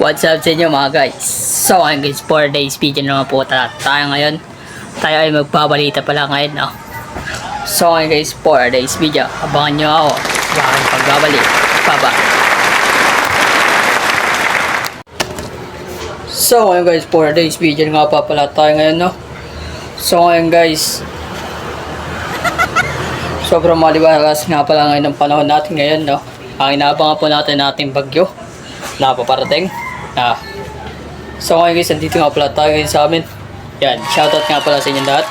What's up sa inyo mga guys? So ngayon guys, 4 days video naman po tayo ngayon. Tayo ay magbabalita pala ngayon, no? So ngayon guys, 4 days video. Abangan nyo ako sa aking pagbabalik. Baba. So ngayon guys, 4 days video nga pa pala tayo ngayon, no? So ngayon guys, sobrang maliwalas nga pala ngayon ang panahon natin ngayon, no? Ang inaabangan po natin bagyo na paparating. So ngayon guys, nandito nga pala tayo ngayon sa amin. Yan, shoutout nga pala sa inyo lahat.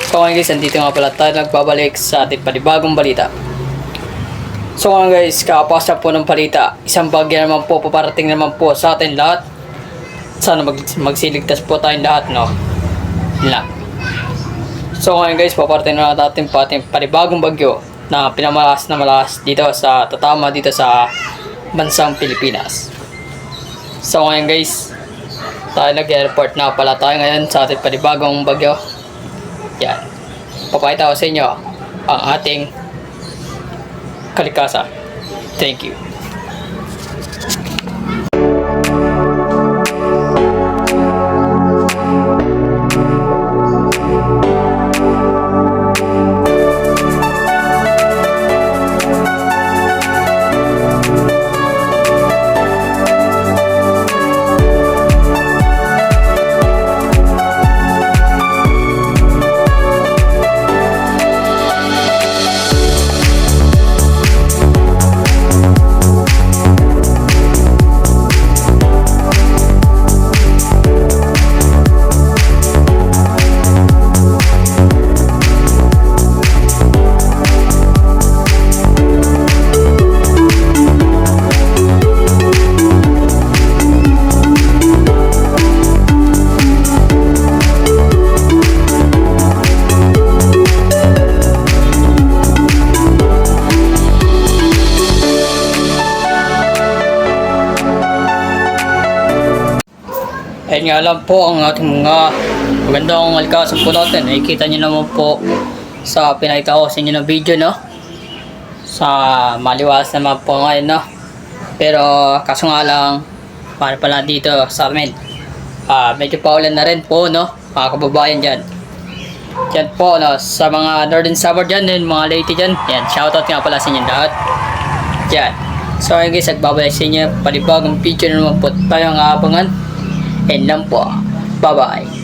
So ngayon guys, nandito nga pala tayo nagbabalik sa ating panibagong balita. So ngayon guys, kakapasa po ng balita. Isang bagyo naman po, paparating naman po sa atin lahat. Sana magsiligtas po tayong lahat, no? Yun lang. So ngayon guys, paparating na natin po ating panibagong bagyo na pinamalas na malas dito sa tatama dito sa bansang Pilipinas. So ngayon guys, tayo nag-airport na pala tayo ngayon sa ating panibagong bagyo. Yan, papakita ko sa inyo ang ating kalikasan. Thank you. Ayun nga lang po ang ating mga magandang malikasan po natin. Nakikita nyo naman po sa pinakita ko sa inyo ng video, no? Sa maliwalas naman po ngayon, no? Pero kaso nga lang, para pala dito sa amin, medyo paulan na rin po, no? Mga kababayan dyan. Yan po, no? Sa mga Northern Suburb dyan, din mga Leyte dyan. Yan, shoutout nga pala sa inyo lahat. Yan. So ayun guys, nagbabalik sa inyo panibagong video na naman po tayo ang aabangan. And lang po. Bye-bye.